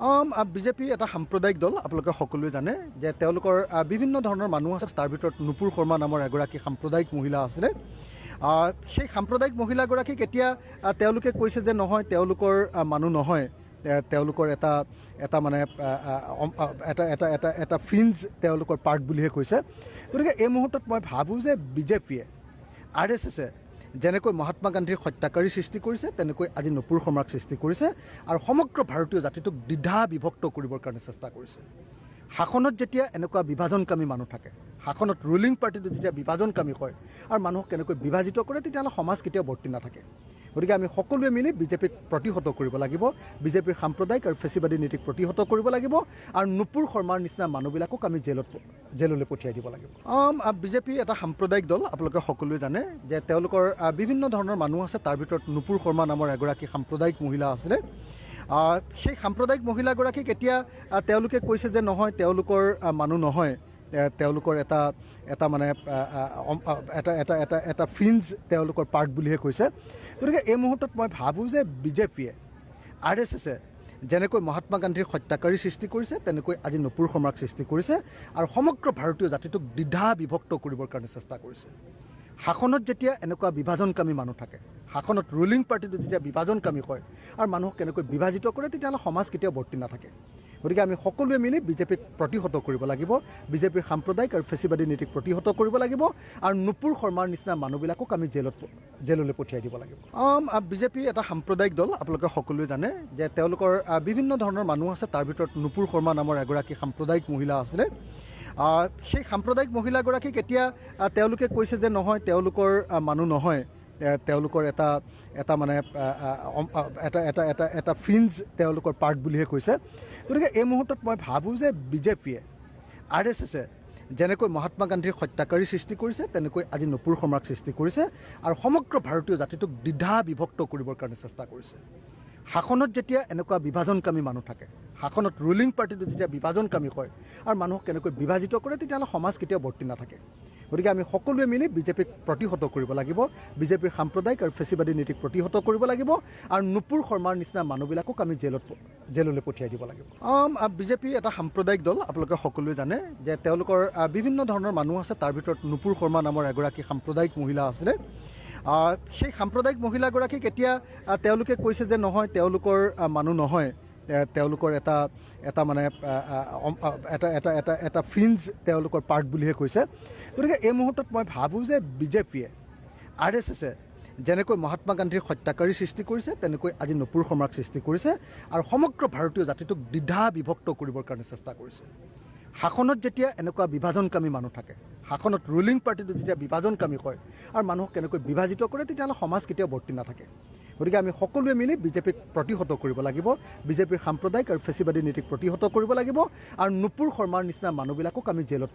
BJP এটা সাম্প্ৰদায়িক দল। আপোনালোকে সকলোৱে জানে যে তেওঁলোকৰ বিভিন্ন ধৰণৰ মানুহ আছে। তাৰ ভিতৰত নুপুৰ শৰ্মা নামৰ এগৰাকী সাম্প্ৰদায়িক মহিলা আছিলে। সেই সাম্প্ৰদায়িক মহিলাগৰাকীক এতিয়া তেওঁলোকে কৈছে যে নহয়, তেওঁলোকৰ মানুহ নহয়, তেওঁলোকৰ এটা মানে এটা ফ্ৰিঞ্জ তেওঁলোকৰ পাৰ্ট বুলিহে কৈছে। গতিকে এই মুহূৰ্তত মই ভাবোঁ যে বিজেপিয়ে RSSে যেনেকৈ মহাত্মা গান্ধীৰ হত্যাকাৰী সৃষ্টি কৰিছে, তেনেকৈ আজি নুপুৰ শৰ্মাক সৃষ্টি কৰিছে আৰু সমগ্ৰ ভাৰতীয় জাতিটোক দ্বিধা বিভক্ত কৰিবৰ কাৰণে চেষ্টা কৰিছে। শাসনত যেতিয়া এনেকুৱা বিভাজনকামী মানুহ থাকে, শাসনত ৰুলিং পাৰ্টিটো যেতিয়া বিভাজনকামী হয় আৰু মানুহক কেনেকৈ বিভাজিত কৰে, তেতিয়াহ'লে সমাজ কেতিয়াও বৰ্তি নাথাকে। গতিকে আমি সকলোৱে মিলি বিজেপিক প্ৰতিহত কৰিব লাগিব, বিজেপিৰ সাম্প্ৰদায়িক আৰু ফেচিবাদী নীতিক প্ৰতিহত কৰিব লাগিব আৰু নুপুৰ শৰ্মাৰ নিচিনা মানুহবিলাকক আমি জেললৈ পঠিয়াই দিব লাগিব। বিজেপি এটা সাম্প্ৰদায়িক দল। আপোনালোকে সকলোৱে জানে যে তেওঁলোকৰ বিভিন্ন ধৰণৰ মানুহ আছে। তাৰ ভিতৰত নুপুৰ শৰ্মা নামৰ এগৰাকী সাম্প্ৰদায়িক মহিলা আছিলে। সেই সাম্প্ৰদায়িক মহিলাগৰাকীক এতিয়া তেওঁলোকে কৈছে যে নহয়, তেওঁলোকৰ মানুহ নহয়, তেওঁলোকৰ এটা মানে এটা ফ্ৰিঞ্জ তেওঁলোকৰ পাৰ্ট বুলিহে কৈছে। গতিকে এই মুহূৰ্তত মই ভাবোঁ যে বিজেপিয়ে RSSে যেনেকৈ মহাত্মা গান্ধীৰ হত্যাকাৰী সৃষ্টি কৰিছে, তেনেকৈ আজি নুপুৰ শৰ্মাক সৃষ্টি কৰিছে আৰু সমগ্ৰ ভাৰতীয় জাতিটোক দ্বিধা বিভক্ত কৰিবৰ কাৰণে চেষ্টা কৰিছে। শাসনত যেতিয়া এনেকুৱা বিভাজনকামী মানুহ থাকে, শাসনত ৰুলিং পাৰ্টিটো যেতিয়া বিভাজনকামী হয় আৰু মানুহক কেনেকৈ বিভাজিত কৰে, তেতিয়াহ'লে সমাজ কেতিয়াও বৰ্তি নাথাকে। গতিকে আমি সকলোৱে মিলি বিজেপিক প্ৰতিহত কৰিব লাগিব, বিজেপিৰ সাম্প্ৰদায়িক আৰু ফেচিবাদী নীতিক প্ৰতিহত কৰিব লাগিব আৰু নুপুৰ শৰ্মাৰ নিচিনা মানুহবিলাকক আমি জেললৈ পঠিয়াই দিব লাগিব। বিজেপি এটা সাম্প্ৰদায়িক দল। আপোনালোকে সকলোৱে জানে যে তেওঁলোকৰ বিভিন্ন ধৰণৰ মানুহ আছে। তাৰ ভিতৰত নুপুৰ শৰ্মা নামৰ এগৰাকী সাম্প্ৰদায়িক মহিলা আছিলে। সেই সাম্প্ৰদায়িক মহিলাগৰাকীক এতিয়া তেওঁলোকে কৈছে যে নহয়, তেওঁলোকৰ মানুহ নহয়, তেওঁলোকৰ এটা মানে এটা ফ্ৰিঞ্জ তেওঁলোকৰ পাৰ্ট বুলিহে কৈছে। গতিকে এই মুহূৰ্তত মই ভাবোঁ যে বিজেপিয়ে RSSে যেনেকৈ মহাত্মা গান্ধীৰ হত্যাকাৰী সৃষ্টি কৰিছে, তেনেকৈ আজি নুপুৰ শৰ্মাক সৃষ্টি কৰিছে আৰু সমগ্ৰ ভাৰতীয় জাতিটোক দ্বিধা বিভক্ত কৰিবৰ কাৰণে চেষ্টা কৰিছে। শাসনত যেতিয়া এনেকুৱা বিভাজনকামী মানুহ থাকে, শাসনত ৰুলিং পাৰ্টিটো যেতিয়া বিভাজনকামী হয় আৰু মানুহক কেনেকৈ বিভাজিত কৰে, তেতিয়াহ'লে সমাজ কেতিয়াও বৰ্তি নাথাকে। গতিকে আমি সকলোৱে মিলি বিজেপিক প্ৰতিহত কৰিব লাগিব, বিজেপিৰ সাম্প্ৰদায়িক আৰু ফেচিবাদী নীতিক প্ৰতিহত কৰিব লাগিব আৰু নুপুৰ শৰ্মাৰ নিচিনা মানুহবিলাকক আমি জেললৈ পঠিয়াই দিব লাগিব। বিজেপি এটা সাম্প্ৰদায়িক দল। আপোনালোকে সকলোৱে জানে যে তেওঁলোকৰ বিভিন্ন ধৰণৰ মানুহ আছে। তাৰ ভিতৰত নুপুৰ শৰ্মা নামৰ এগৰাকী সাম্প্ৰদায়িক মহিলা আছিলে। সেই সাম্প্ৰদায়িক মহিলাগৰাকীক এতিয়া তেওঁলোকে কৈছে যে নহয়, তেওঁলোকৰ মানুহ নহয়, তেওঁলোকৰ এটা মানে এটা ফ্ৰিঞ্জ তেওঁলোকৰ পাৰ্ট বুলিহে কৈছে। গতিকে এই মুহূৰ্তত মই ভাবোঁ যে বিজেপিয়ে RSSে যেনেকৈ মহাত্মা গান্ধীৰ হত্যাকাৰী সৃষ্টি কৰিছে, তেনেকৈ আজি নুপুৰ শৰ্মাক সৃষ্টি কৰিছে আৰু সমগ্ৰ ভাৰতীয় জাতিটোক দ্বিধা বিভক্ত কৰিবৰ কাৰণে চেষ্টা কৰিছে। শাসনত যেতিয়া এনেকুৱা বিভাজনকামী মানুহ থাকে, শাসনত ৰুলিং পাৰ্টিটো যেতিয়া বিভাজনকামী হয় আৰু মানুহক কেনেকৈ বিভাজিত কৰে, তেতিয়াহ'লে সমাজ কেতিয়াও বৰ্তি নাথাকে। গতিকে আমি সকলোৱে মিলি বিজেপিক প্ৰতিহত কৰিব লাগিব, বিজেপিৰ সাম্প্ৰদায়িক আৰু ফেচিবাদী নীতিক প্ৰতিহত কৰিব লাগিব আৰু নুপুৰ শৰ্মাৰ নিচিনা মানুহবিলাকক আমি জেললৈ